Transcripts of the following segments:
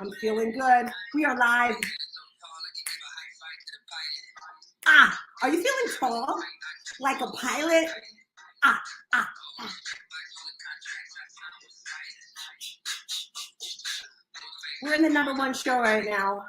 I'm feeling good. We are live. Are you feeling tall? Like a pilot? We're in the #1 show right now.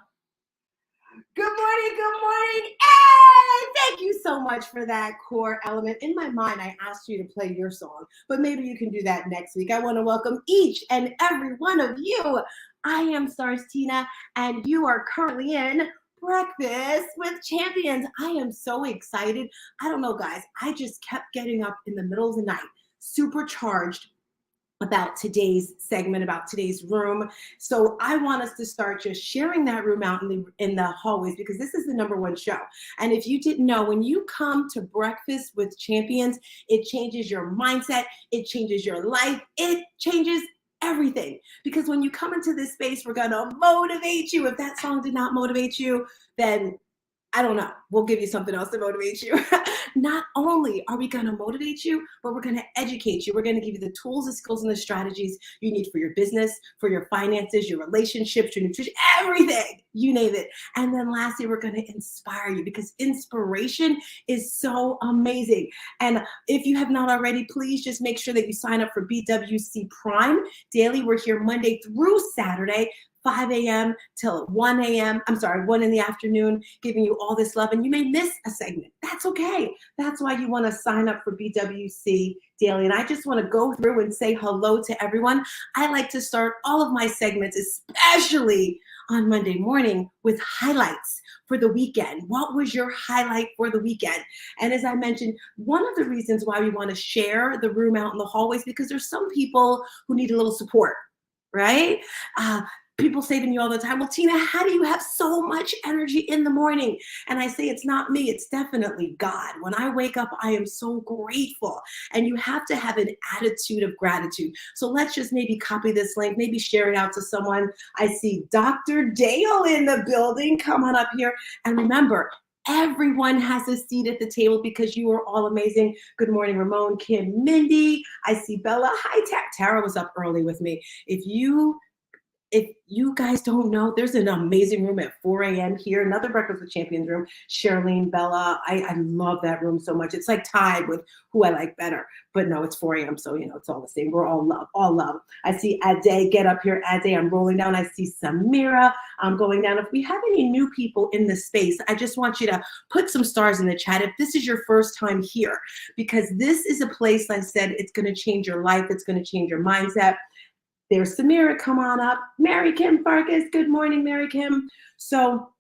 Good morning, good morning. Hey, thank you so much for that core element. In my mind, I asked you to play your song, but maybe you can do that next week. I want to welcome each and every one of you. I am Stars Tina, and you are currently in Breakfast with Champions. I am so excited. I don't know, guys. I just kept getting up in the middle of the night, supercharged about today's segment, about today's room. So I want us to start just sharing that room out in the hallways, because this is the #1 show. And if you didn't know, when you come to Breakfast with Champions, it changes your mindset, it changes your life, it changes everything. Because when you come into this space, we're gonna motivate you. If that song did not motivate you, then I don't know. We'll give you something else to motivate you. Not only are we going to motivate you, but we're going to educate you. We're going to give you the tools, the skills, and the strategies you need for your business, for your finances, your relationships, your nutrition, everything. You name it. And then lastly, we're going to inspire you, because inspiration is so amazing. And if you have not already, please just make sure that you sign up for BWC Prime Daily. We're here Monday through Saturday, 5 a.m. till 1 a.m. 1 in the afternoon, giving you all this love. And you may miss a segment. That's okay. That's why you want to sign up for BWC Daily. And I just want to go through and say hello to everyone. I like to start all of my segments, especially on Monday morning, with highlights for the weekend. What was your highlight for the weekend? And as I mentioned, one of the reasons why we want to share the room out in the hallways, because there's some people who need a little support, right? People say to me all the time, well, Tina, how do you have so much energy in the morning? And I say, it's not me, it's definitely God. When I wake up, I am so grateful. And you have to have an attitude of gratitude. So let's just maybe copy this link, maybe share it out to someone. I see Dr. Dale in the building. Come on up here. And remember, everyone has a seat at the table, because you are all amazing. Good morning, Ramon, Kim, Mindy. I see Bella. Hi, Tara was up early with me. If you guys don't know, there's an amazing room at 4 a.m. here, another Breakfast with Champions room. Charlene, Bella, I love that room so much. It's like tied with who I like better. But no, it's 4 a.m., so it's all the same. We're all love, all love. I see Ade, get up here, Ade. I'm rolling down. I see Samira. I'm going down. If we have any new people in this space, I just want you to put some stars in the chat if this is your first time here, because this is a place, like I said, it's going to change your life. It's going to change your mindset. There's Samira, come on up. Mary Kim Farkas, good morning, Mary Kim. So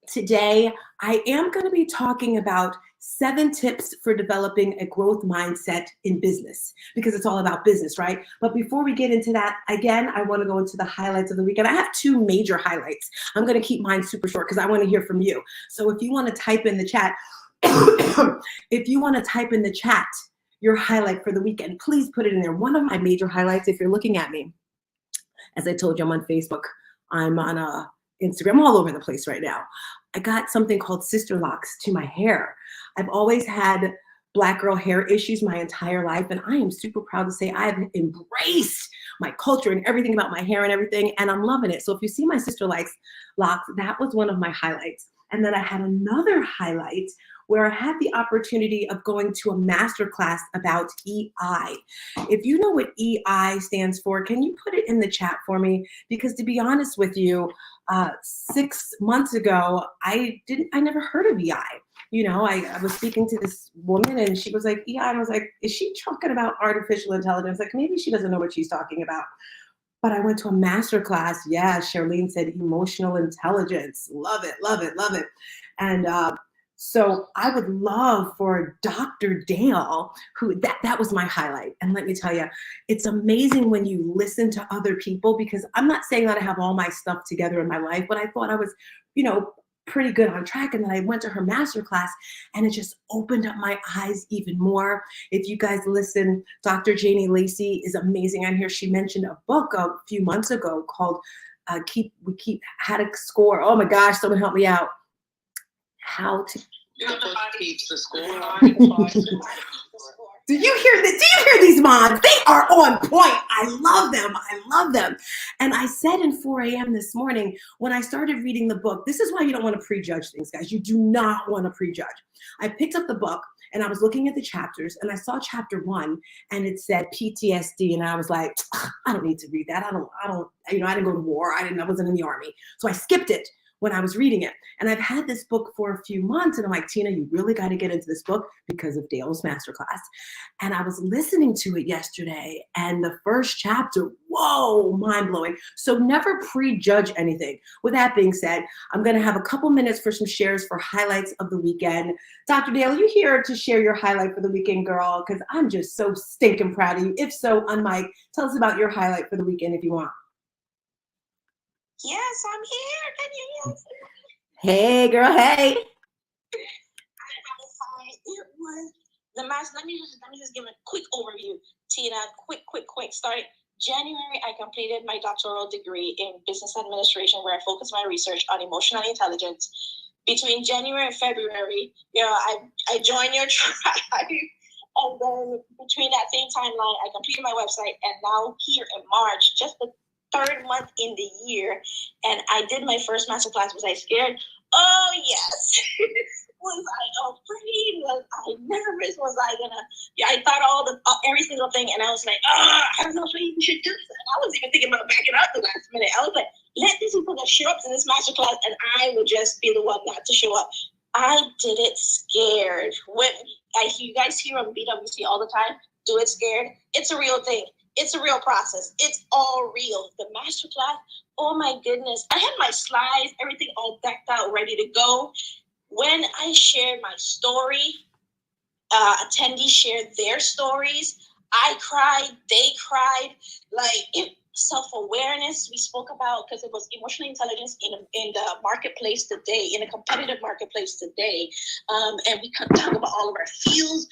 today I am going to be talking about 7 tips for developing a growth mindset in business, because it's all about business, right? But before we get into that, again, I want to go into the highlights of the weekend. I have 2 major highlights. I'm going to keep mine super short because I want to hear from you. So if you want to type in the chat, your highlight for the weekend, please put it in there. One of my major highlights, if you're looking at me, as I told you, I'm on Facebook, I'm on Instagram, all over the place right now. I got something called Sister Locks to my hair. I've always had Black girl hair issues my entire life, and I am super proud to say I've embraced my culture and everything about my hair and everything, and I'm loving it. So if you see my Sister Locks, that was one of my highlights. And then I had another highlight where I had the opportunity of going to a masterclass about EI. If you know what EI stands for, can you put it in the chat for me? Because to be honest with you, 6 months ago, I never heard of EI. I was speaking to this woman and she was like, EI, and I was like, is she talking about artificial intelligence? Like, maybe she doesn't know what she's talking about. But I went to a masterclass. Yeah, Charlene said emotional intelligence. Love it, love it, love it. And so I would love for Dr. Dale, who that was my highlight. And let me tell you, it's amazing when you listen to other people, because I'm not saying that I have all my stuff together in my life, but I thought I was, pretty good on track. And then I went to her masterclass and it just opened up my eyes even more. If you guys listen, Dr. Janie Lacey is amazing on here. She mentioned a book a few months ago called How to Score. Oh my gosh, someone help me out. How to keep the score. Do you hear these moms? They are on point. I love them. I love them. And I said in 4 a.m. this morning, when I started reading the book, this is why you don't want to prejudge things, guys. You do not want to prejudge. I picked up the book and I was looking at the chapters and I saw chapter 1 and it said PTSD. And I was like, I don't need to read that. I don't, I didn't go to war. I wasn't in the army. So I skipped it when I was reading it. And I've had this book for a few months and I'm like, Tina, you really got to get into this book because of Dale's masterclass. And I was listening to it yesterday and the first chapter, whoa, mind blowing. So never prejudge anything. With that being said, I'm going to have a couple minutes for some shares for highlights of the weekend. Dr. Dale, are you here to share your highlight for the weekend, girl? Because I'm just so stinking proud of you. If so, unmic, tell us about your highlight for the weekend if you want. Yes, I'm here. Can you hear me? Hey, girl. Hey. It was the master. Let me just give a quick overview. Tina, quick. Start January. I completed my doctoral degree in business administration, where I focused my research on emotional intelligence. Between January and February, I joined your tribe. And then between that same timeline, I completed my website, and now here in March, just the 3rd month in the year, and I did my first masterclass. Was I scared? Oh yes. Was I afraid? Was I nervous? Was I gonna? Yeah, I thought every single thing, and I was like, I don't know if I even should do this. And I was even thinking about backing out the last minute. I was like, let these people that show up to this masterclass, and I will just be the one not to show up. I did it scared. You guys hear on BWC all the time, do it scared. It's a real thing. It's a real process. It's all real. The masterclass, oh my goodness. I had my slides, everything all decked out, ready to go. When I shared my story, attendees shared their stories. I cried, they cried. Self-awareness we spoke about, because it was emotional intelligence in the marketplace today, in a competitive marketplace today. And we could talk about all of our feels,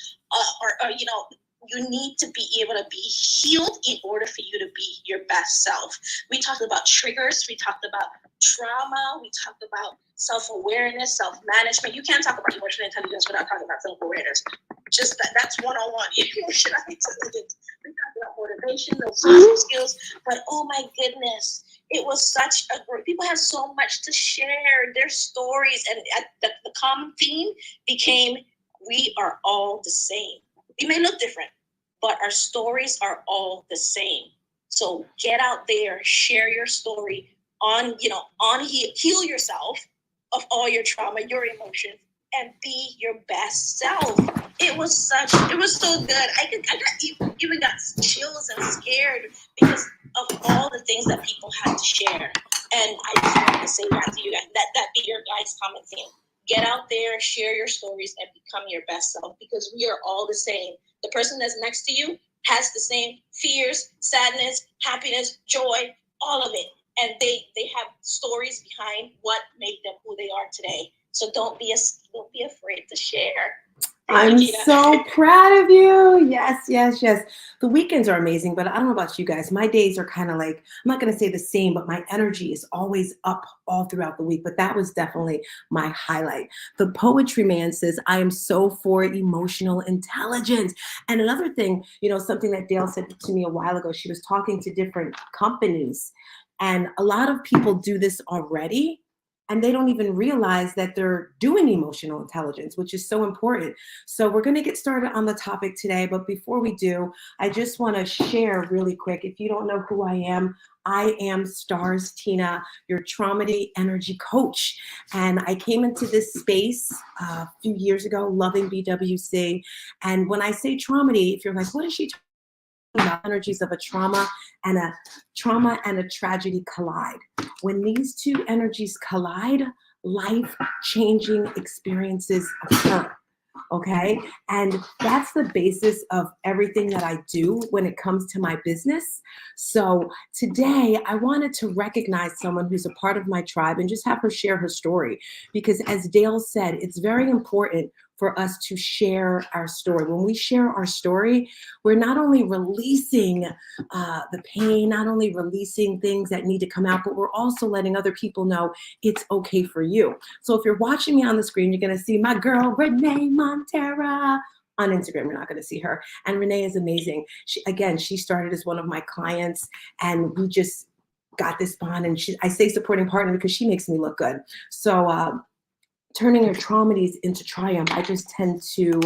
you need to be able to be healed in order for you to be your best self. We talked about triggers. We talked about trauma. We talked about self-awareness, self-management. You can't talk about emotional intelligence without talking about self-awareness. Just that's one-on-one. Emotional intelligence. We talked about motivation, those social skills. But oh my goodness, it was such a great. People have so much to share, their stories, and the common theme became, we are all the same. We may look different, but our stories are all the same. So get out there, share your story, heal yourself of all your trauma, your emotions, and be your best self. It was so good. I even got chills and scared because of all the things that people had to share. And I just wanted to say that to you guys. That be your guys' common theme. Get out there, share your stories, and become your best self, because we are all the same. The person that's next to you has the same fears, sadness, happiness, joy, all of it. And they have stories behind what made them who they are today. So don't be afraid to share. I'm so proud of you. Yes. The weekends are amazing, but I don't know about you guys. My days are kind of like, I'm not going to say the same, but my energy is always up all throughout the week. But that was definitely my highlight. The Poetry Man says, I am so for emotional intelligence. And another thing, something that Dale said to me a while ago, she was talking to different companies, and a lot of people do this already, and they don't even realize that they're doing emotional intelligence, which is so important. So we're going to get started on the topic today. But before we do, I just want to share really quick. If you don't know who I am Stars Tina, your Traumedy energy coach. And I came into this space a few years ago, loving BWC. And when I say Traumedy, if you're like, what is she talking about? Energies of a trauma and a tragedy collide. When these two energies collide, life-changing experiences occur. Okay. And that's the basis of everything that I do when it comes to my business. So today I wanted to recognize someone who's a part of my tribe and just have her share her story. Because as Dale said, it's very important for us to share our story. When we share our story, we're not only releasing the pain, not only releasing things that need to come out, but we're also letting other people know it's okay for you. So if you're watching me on the screen, you're gonna see my girl, Renee Montera. on Instagram, you're not going to see her. And Renee is amazing. She started as one of my clients, and we just got this bond. And I say supporting partner because she makes me look good. So turning your traumas into triumph, I just tend to,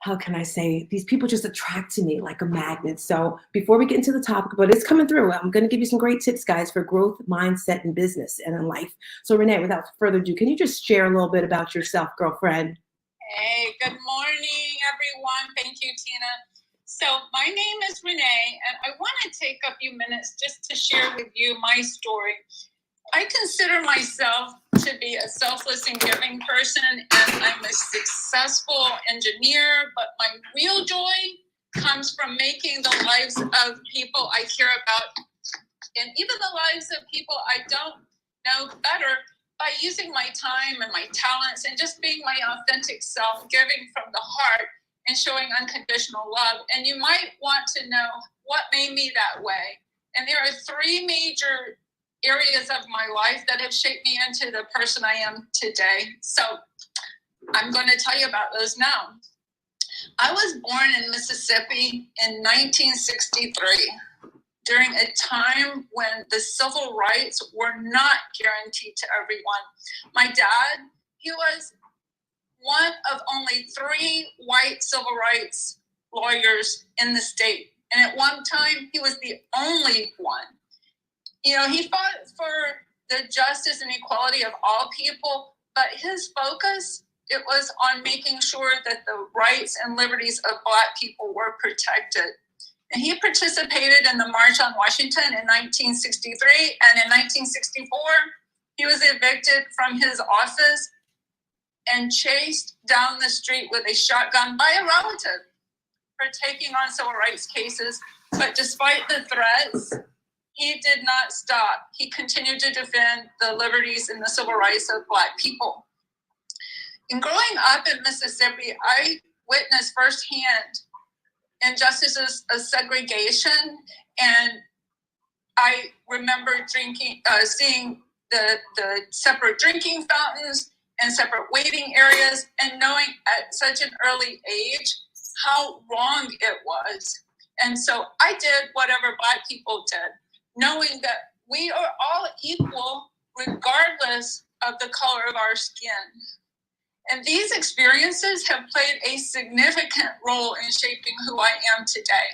how can I say, these people just attract to me like a magnet. So before we get into the topic, but it's coming through, I'm going to give you some great tips, guys, for growth, mindset, in business and in life. So Renee, without further ado, can you just share a little bit about yourself, girlfriend? Hey, good morning, everyone. Thank you, Tina. So my name is Renee, and I want to take a few minutes just to share with you my story. I consider myself to be a selfless and giving person, and I'm a successful engineer, but my real joy comes from making the lives of people I care about, and even the lives of people I don't know better, by using my time and my talents and just being my authentic self, giving from the heart and showing unconditional love. And you might want to know what made me that way. And there are three major areas of my life that have shaped me into the person I am today. So I'm going to tell you about those now. I was born in Mississippi in 1963, during a time when the civil rights were not guaranteed to everyone. My dad, he was one of only 3 white civil rights lawyers in the state. And at one time, he was the only one. You know, he fought for the justice and equality of all people, but his focus, it was on making sure that the rights and liberties of Black people were protected. And he participated in the March on Washington in 1963, and in 1964, he was evicted from his office and chased down the street with a shotgun by a relative for taking on civil rights cases. But despite the threats, he did not stop. He continued to defend the liberties and the civil rights of Black people. In growing up in Mississippi, I witnessed firsthand injustices of segregation, and I remember seeing the separate drinking fountains and separate waiting areas, and knowing at such an early age how wrong it was. And so I did whatever Black people did, knowing that we are all equal regardless of the color of our skin. And these experiences have played a significant role in shaping who I am today.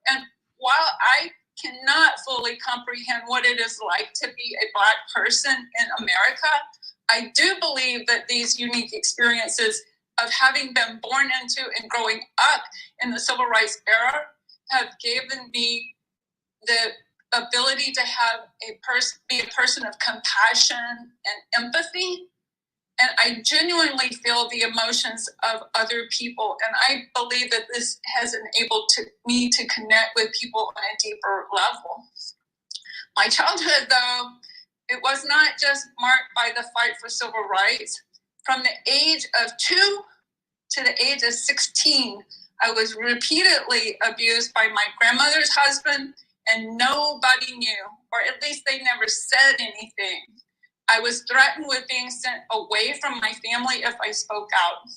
And while I cannot fully comprehend what it is like to be a Black person in America, I do believe that these unique experiences of having been born into and growing up in the civil rights era have given me the ability to have be a person of compassion and empathy. And I genuinely feel the emotions of other people. And I believe that this has enabled me to connect with people on a deeper level. My childhood, though, it was not just marked by the fight for civil rights. From the age of 2 to the age of 16, I was repeatedly abused by my grandmother's husband, and nobody knew, or at least they never said anything. I was threatened with being sent away from my family if I spoke out.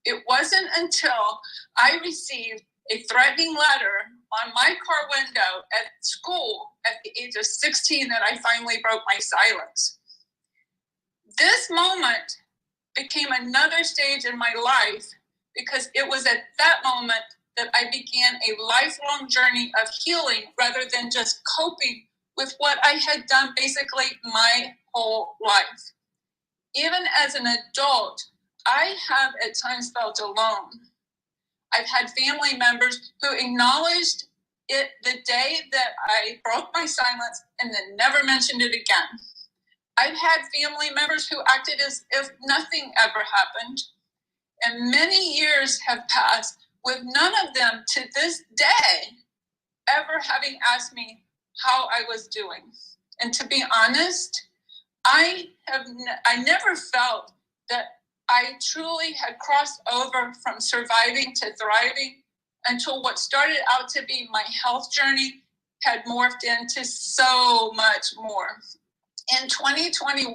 It wasn't until I received a threatening letter on my car window at school at the age of 16 that I finally broke my silence. This moment became another stage in my life, because it was at that moment that I began a lifelong journey of healing rather than just coping with what I had done basically my whole life. Even as an adult, I have at times felt alone. I've had family members who acknowledged it the day that I broke my silence and then never mentioned it again. I've had family members who acted as if nothing ever happened. And many years have passed with none of them to this day ever having asked me how I was doing. And to be honest, I never felt that I truly had crossed over from surviving to thriving until what started out to be my health journey had morphed into so much more. In 2021,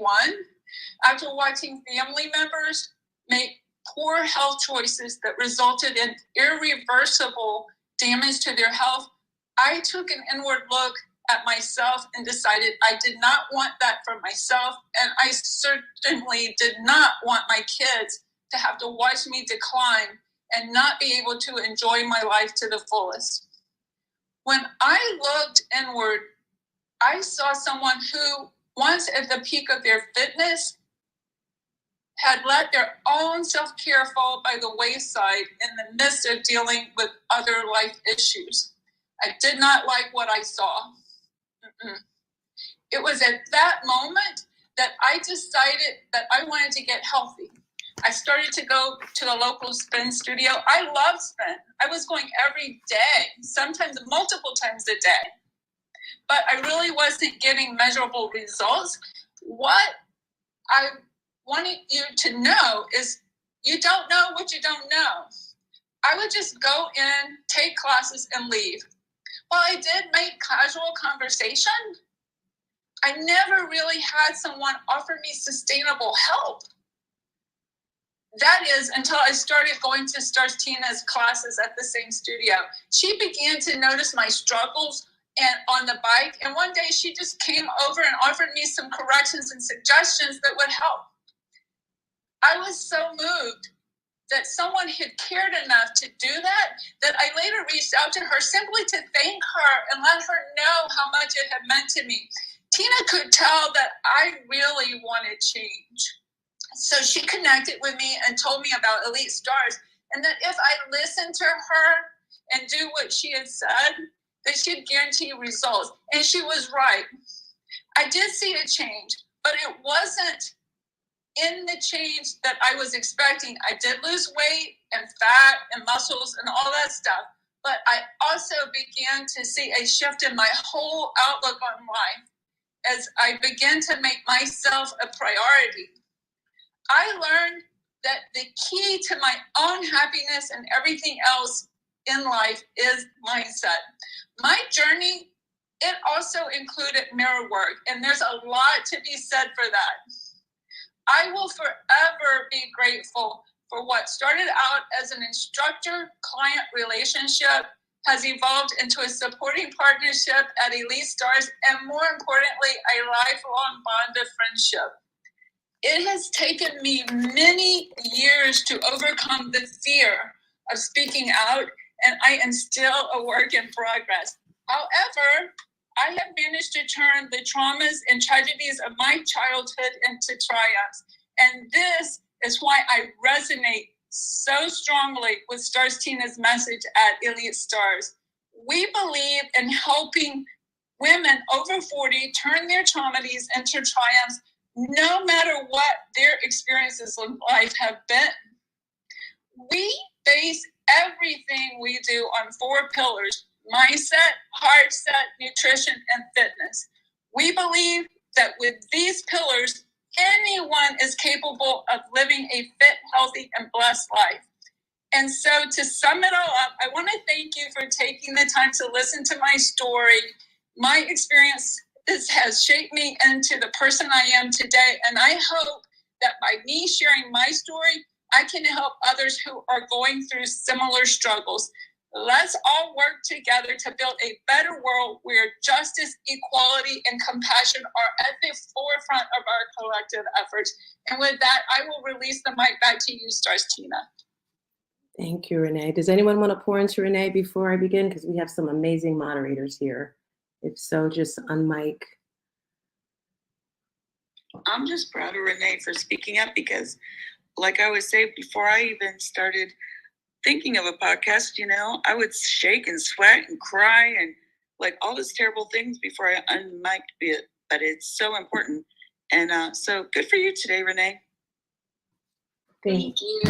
after watching family members make poor health choices that resulted in irreversible damage to their health, I took an inward look at myself and decided I did not want that for myself, and I certainly did not want my kids to have to watch me decline and not be able to enjoy my life to the fullest. When I looked inward, I saw someone who, once at the peak of their fitness, had let their own self-care fall by the wayside in the midst of dealing with other life issues. I did not like what I saw. It was at that moment that I decided that I wanted to get healthy. I started to go to the local spin studio. I love spin. I was going every day, sometimes multiple times a day. But I really wasn't getting measurable results. What I wanted you to know is you don't know what you don't know. I would just go in, take classes, and leave. While I did make casual conversation, I never really had someone offer me sustainable help. That is until I started going to Stars Tina's classes at the same studio. She began to notice my struggles and on the bike, and one day she just came over and offered me some corrections and suggestions that would help. I was so moved that someone had cared enough to do that I later reached out to her simply to thank her and let her know how much it had meant to me. Tina could tell that I really wanted change. So she connected with me and told me about Elite Stars, and that if I listened to her and do what she had said, that she'd guarantee results. And she was right. I did see a change, but it wasn't in the change that I was expecting. I did lose weight and fat and muscles and all that stuff, but I also began to see a shift in my whole outlook on life as I began to make myself a priority. I learned that the key to my own happiness and everything else in life is mindset. My journey, it also included mirror work, and there's a lot to be said for that. I will forever be grateful for what started out as an instructor-client relationship has evolved into a supporting partnership at Elite Stars, and more importantly, a lifelong bond of friendship. It has taken me many years to overcome the fear of speaking out, and I am still a work in progress. However, I have managed to turn the traumas and tragedies of my childhood into triumphs. And this is why I resonate so strongly with Stars Tina's message at Elite Stars. We believe in helping women over 40 turn their tragedies into triumphs, no matter what their experiences in life have been. We base everything we do on 4 pillars: mindset, heart set, nutrition, and fitness. We believe that with these pillars, anyone is capable of living a fit, healthy, and blessed life. And so to sum it all up, I want to thank you for taking the time to listen to my story. My experience has shaped me into the person I am today, and I hope that by me sharing my story, I can help others who are going through similar struggles. Let's all work together to build a better world where justice, equality, and compassion are at the forefront of our collective efforts. And with that, I will release the mic back to you, Stars Tina. Thank you, Renee. Does anyone want to pour into Renee before I begin? Because we have some amazing moderators here. If so, just unmic. I'm just proud of Renee for speaking up because, like I always say, before I even started thinking of a podcast, I would shake and sweat and cry and like all these terrible things before I unmiked it. But it's so important. And so good for you today, Renee. Thank you.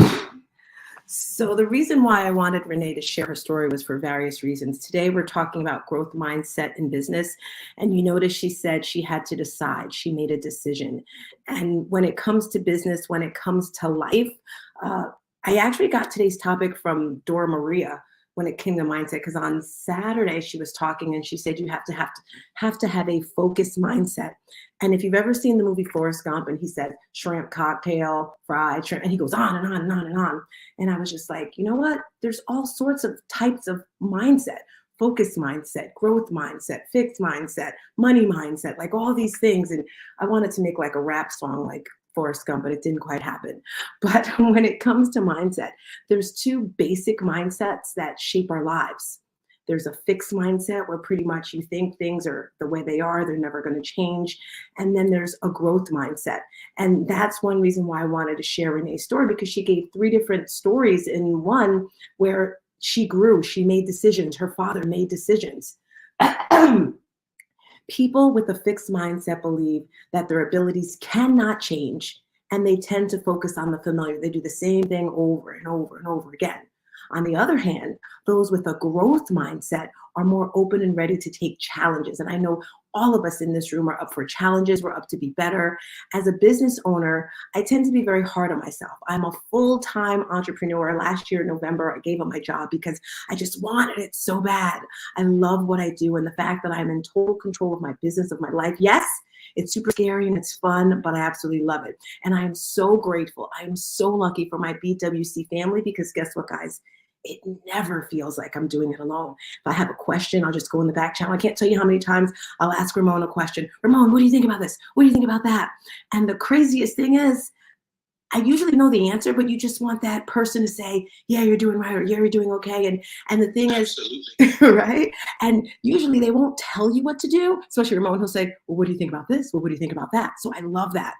So the reason why I wanted Renee to share her story was for various reasons. Today, we're talking about growth mindset in business. And you notice she said she had to decide. She made a decision. And when it comes to business, when it comes to life, I actually got today's topic from Dora Maria when it came to mindset, because on Saturday she was talking and she said you have to have a focused mindset. And if you've ever seen the movie Forrest Gump, and he said shrimp cocktail, fried shrimp, and he goes on and on and on and on. And I was just like, you know what? There's all sorts of types of mindset. Focused mindset, growth mindset, fixed mindset, money mindset, like all these things. And I wanted to make like a rap song like Forrest Gump, but it didn't quite happen. But when it comes to mindset, there's two basic mindsets that shape our lives. There's a fixed mindset where pretty much you think things are the way they are, they're never going to change. And then there's a growth mindset. And that's one reason why I wanted to share Renee's story, because she gave 3 different stories in one where she grew, she made decisions, her father made decisions. People with a fixed mindset believe that their abilities cannot change, and they tend to focus on the familiar. They do the same thing over and over and over again. On the other hand, those with a growth mindset are more open and ready to take challenges. And I know all of us in this room are up for challenges. We're up to be better. As a business owner, I tend to be very hard on myself. I'm a full-time entrepreneur. Last year in November, I gave up my job because I just wanted it so bad. I love what I do, and the fact that I'm in total control of my business, of my life. Yes, it's super scary and it's fun, but I absolutely love it. And I am so grateful. I am so lucky for my BWC family, because guess what, guys? It never feels like I'm doing it alone. If I have a question, I'll just go in the back channel. I can't tell you how many times I'll ask Ramon a question. Ramon, what do you think about this? What do you think about that? And the craziest thing is, I usually know the answer, but you just want that person to say, yeah, you're doing right, or yeah, you're doing okay. And the thing Absolutely. is, right? And usually they won't tell you what to do, especially Ramon, who'll say, well, what do you think about this? Well, what do you think about that? So I love that.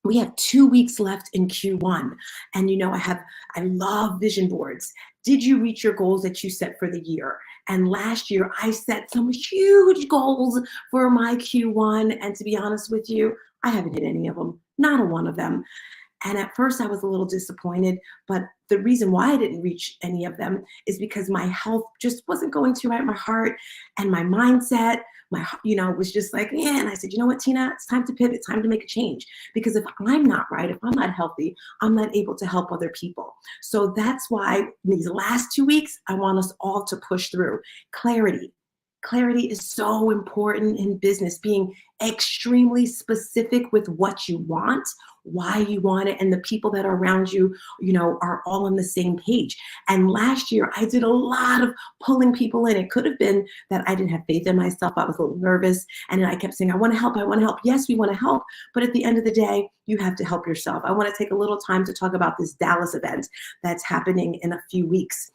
We have 2 weeks left in Q1. And you know, I love vision boards. Did you reach your goals that you set for the year? And last year I set some huge goals for my Q1. And to be honest with you, I haven't hit any of them, not a one of them. And at first I was a little disappointed, but the reason why I didn't reach any of them is because my health just wasn't going too right. My heart and my mindset, was just like, yeah. And I said, you know what, Tina, it's time to pivot. It's time to make a change. Because if I'm not right, if I'm not healthy, I'm not able to help other people. So that's why these last 2 weeks, I want us all to push through. Clarity. Clarity is so important in business, being extremely specific with what you want, why you want it, and the people that are around you, are all on the same page. And last year, I did a lot of pulling people in. It could have been that I didn't have faith in myself. I was a little nervous. And then I kept saying, I want to help. I want to help. Yes, we want to help. But at the end of the day, you have to help yourself. I want to take a little time to talk about this Dallas event that's happening in a few weeks.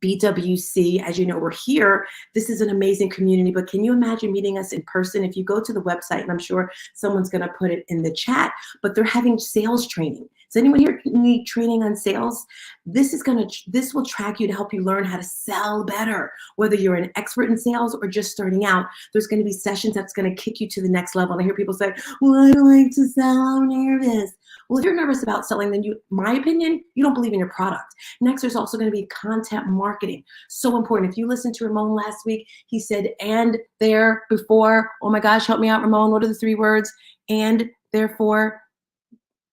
BWC, as you know, we're here. This is an amazing community, but can you imagine meeting us in person? If you go to the website, and I'm sure someone's going to put it in the chat, but they're having sales training. Does anyone here need training on sales? This will track you to help you learn how to sell better. Whether you're an expert in sales or just starting out, there's going to be sessions that's going to kick you to the next level. And I hear people say, well, I don't like to sell, I'm nervous. Well, if you're nervous about selling, then my opinion, you don't believe in your product. Next, there's also going to be content marketing. So important. If you listened to Ramon last week, he said, and there, before. Oh my gosh, help me out, Ramon. What are the 3 words? And, therefore.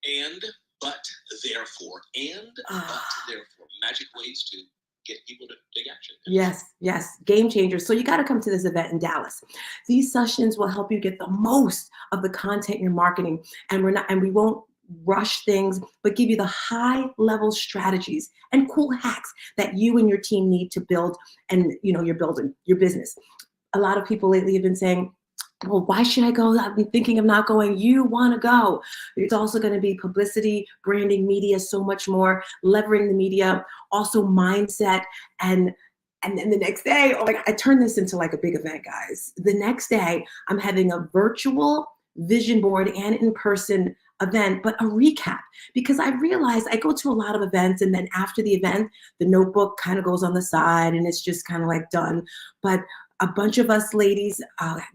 And, but, therefore. And, but, therefore. Magic ways to get people to take action. Yes. Game changers. So you got to come to this event in Dallas. These sessions will help you get the most of the content you're marketing. And we won't rush things, but give you the high level strategies and cool hacks that you and your team need to build, and you're building your business. A lot of people lately have been saying, well, why should I go? I've been thinking of not going. You want to go. It's also going to be publicity, branding, media, so much more, leveraging the media, also mindset. And then the next day, oh my God, I turned this into like a big event, guys. The next day, I'm having a virtual vision board and in-person event, but a recap, because I realized I go to a lot of events, and then after the event, the notebook kind of goes on the side and it's just kind of like done. But a bunch of us ladies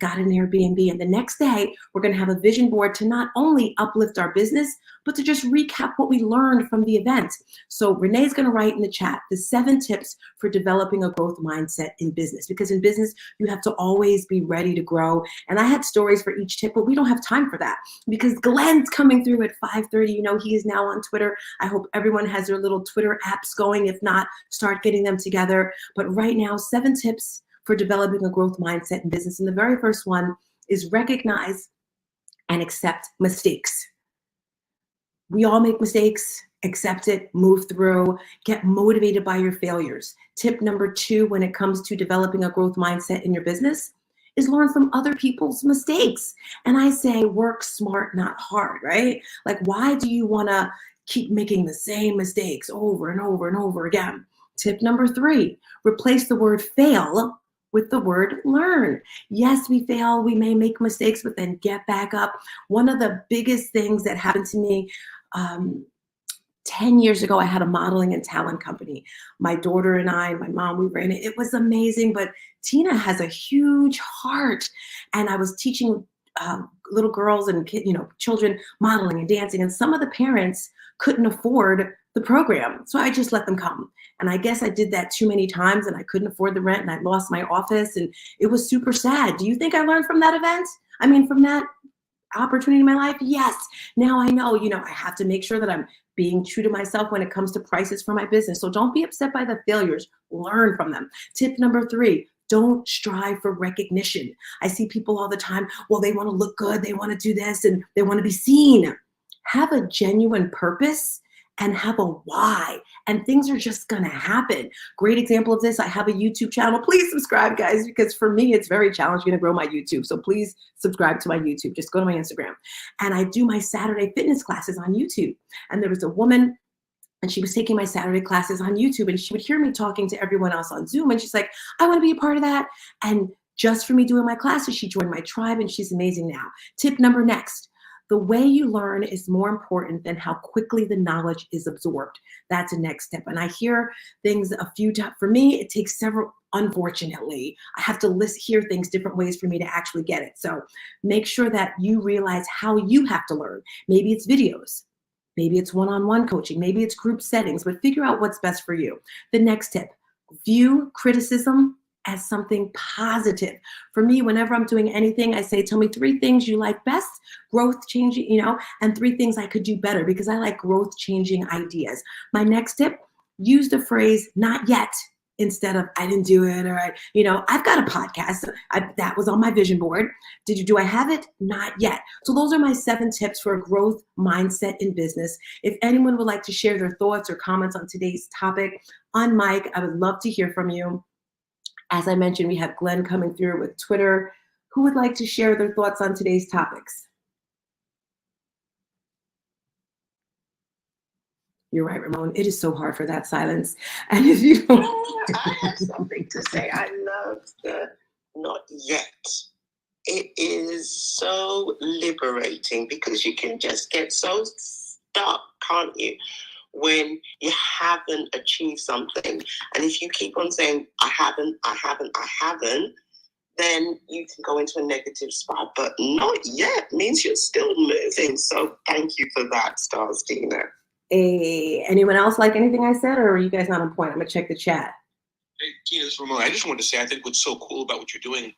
got an Airbnb, and the next day we're going to have a vision board to not only uplift our business, but to just recap what we learned from the event. So Renee's going to write in the chat the 7 tips for developing a growth mindset in business, because in business, you have to always be ready to grow. And I had stories for each tip, but we don't have time for that because Glenn's coming through at 5:30. You know, he is now on Twitter. I hope everyone has their little Twitter apps going. If not, start getting them together. But right now, 7 tips for developing a growth mindset in business. And the very first one is recognize and accept mistakes. We all make mistakes. Accept it, move through, get motivated by your failures. Tip number 2, when it comes to developing a growth mindset in your business, is learn from other people's mistakes. And I say work smart, not hard, right? Like, why do you want to keep making the same mistakes over and over and over again? Tip number 3, replace the word fail with the word learn. Yes, we fail, we may make mistakes, but then get back up. One of the biggest things that happened to me 10 years ago, I had a modeling and talent company. My daughter and I, my mom, we ran it. It was amazing, but Tina has a huge heart. And I was teaching little girls and children modeling and dancing. And some of the parents couldn't afford the program. So I just let them come. And I guess I did that too many times and I couldn't afford the rent and I lost my office and it was super sad. Do you think I learned from that event? I mean, from that opportunity in my life? Yes. Now I know, I have to make sure that I'm being true to myself when it comes to prices for my business. So don't be upset by the failures, learn from them. Tip number 3, don't strive for recognition. I see people all the time, well, they want to look good, they want to do this, and they want to be seen. Have a genuine purpose and have a why, and things are just gonna happen. Great example of this, I have a YouTube channel. Please subscribe, guys, because for me, it's very challenging to grow my YouTube. So please subscribe to my YouTube. Just go to my Instagram. And I do my Saturday fitness classes on YouTube. And there was a woman, and she was taking my Saturday classes on YouTube, and she would hear me talking to everyone else on Zoom, and she's like, I wanna be a part of that. And just for me doing my classes, she joined my tribe, and she's amazing now. Tip number next. The way you learn is more important than how quickly the knowledge is absorbed. That's a next step. And I hear things a few times. For me, it takes several, unfortunately. I have to hear things different ways for me to actually get it. So make sure that you realize how you have to learn. Maybe it's videos. Maybe it's one-on-one coaching. Maybe it's group settings, but figure out what's best for you. The next tip, view criticism as something positive. For me, whenever I'm doing anything, I say, tell me 3 things you like best, growth changing, and 3 things I could do better, because I like growth changing ideas. My next tip, use the phrase not yet instead of I didn't do it, or I've got a podcast that was on my vision board. Do I have it? Not yet. So those are my 7 tips for a growth mindset in business. If anyone would like to share their thoughts or comments on today's topic on mic, I would love to hear from you. As I mentioned, we have Glenn coming through with Twitter. Who would like to share their thoughts on today's topics? You're right, Ramon. It is so hard for that silence. And if you don't... I have something to say. I love the not yet. It is so liberating because you can just get so stuck, can't you? When you haven't achieved something. And if you keep on saying, I haven't, then you can go into a negative spot. But not yet means you're still moving. So thank you for that, Stars Tina. Hey, anyone else like anything I said, or are you guys not on point? I'm gonna check the chat. Hey, Tina, this is Ramon. I just wanted to say, I think what's so cool about what you're doing,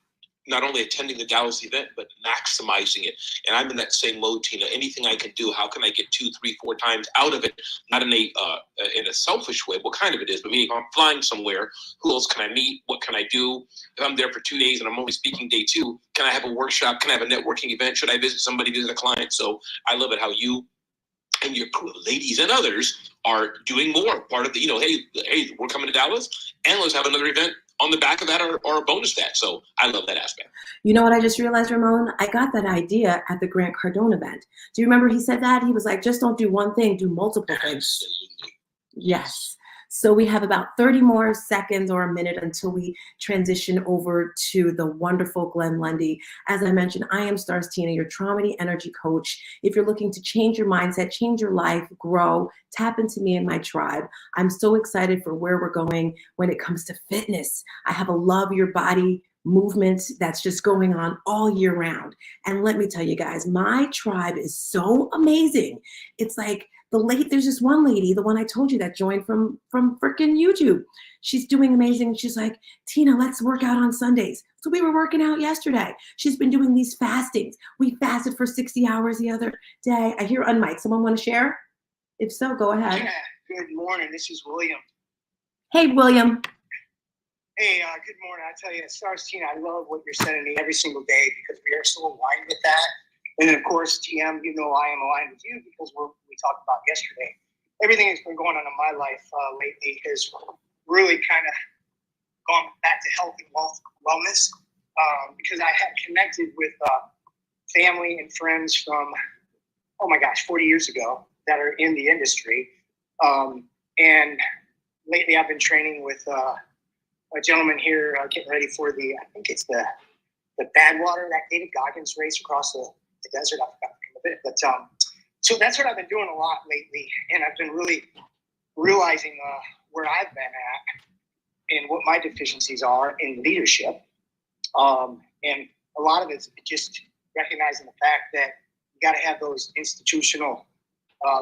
not only attending the Dallas event, but maximizing it. And I'm in that same mode, Tina. Anything I can do, how can I get 2, 3, 4 times out of it? Not in a selfish way, what kind of it is, but meaning if I'm flying somewhere, who else can I meet? What can I do? If I'm there for 2 days and I'm only speaking day 2, can I have a workshop? Can I have a networking event? Should I visit somebody, visit a client? So I love it how you and your crew, ladies and others, are doing more. Part of the, hey, we're coming to Dallas, and let's have another event on the back of that or a bonus that. So I love that aspect. You know what I just realized, Ramon? I got that idea at the Grant Cardone event. Do you remember he said that? He was like, just don't do one thing, do multiple things. Absolutely. Yes. So we have about 30 more seconds or a minute until we transition over to the wonderful Glenn Lundy. As I mentioned, I am Stars Tina, your Trauma Energy Coach. If you're looking to change your mindset, change your life, grow, tap into me and my tribe. I'm so excited for where we're going when it comes to fitness. I have a Love Your Body movement that's just going on all year round. And let me tell you guys, my tribe is so amazing. It's like there's this one lady, the one I told you that joined from freaking YouTube. She's doing amazing. She's like, Tina, let's work out on Sundays. So we were working out yesterday. She's been doing these fastings. We fasted for 60 hours the other day. I hear on mic. Someone want to share? If so, go ahead. Yeah, good morning. This is William. Hey, William. Hey, good morning. I tell you, Stars Tina, I love what you're sending me every single day because we are so aligned with that. And then, of course, TM, you know I am aligned with you because we talked about yesterday. Everything that's been going on in my life lately has really kind of gone back to health and wellness because I had connected with family and friends from, 40 years ago that are in the industry. And lately I've been training with a gentleman here getting ready for I think it's the Badwater, that David Goggins race across the desert. I forgot the name of it. But so that's what I've been doing a lot lately. And I've been really realizing where I've been at and what my deficiencies are in leadership. And a lot of it's just recognizing the fact that you got to have those institutional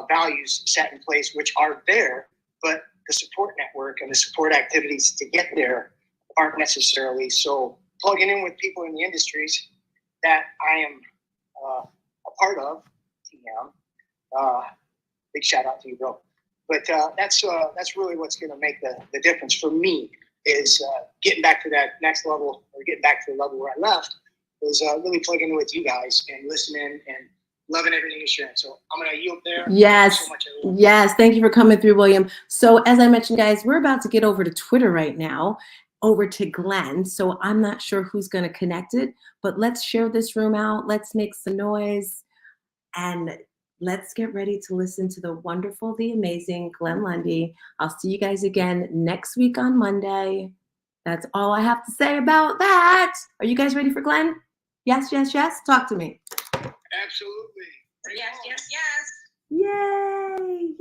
values set in place, which are there, but the support network and the support activities to get there aren't necessarily. So plugging in with people in the industries that I am a part of, TM, big shout out to you, bro. But that's really what's going to make the difference for me is getting back to that next level or getting back to the level where I left is really plugging in with you guys and listening and loving everything you're sharing. So I'm going to yield there. Yes. Thank you so much, everyone. Yes. Thank you for coming through, William. So as I mentioned, guys, we're about to get over to Twitter right now, over to Glenn. So I'm not sure who's going to connect it, but let's share this room out. Let's make some noise and let's get ready to listen to the wonderful, the amazing Glenn Lundy. I'll see you guys again next week on Monday. That's all I have to say about that. Are you guys ready for Glenn? Yes, yes, yes. Talk to me. Absolutely. Yes, yes, yes. Yay.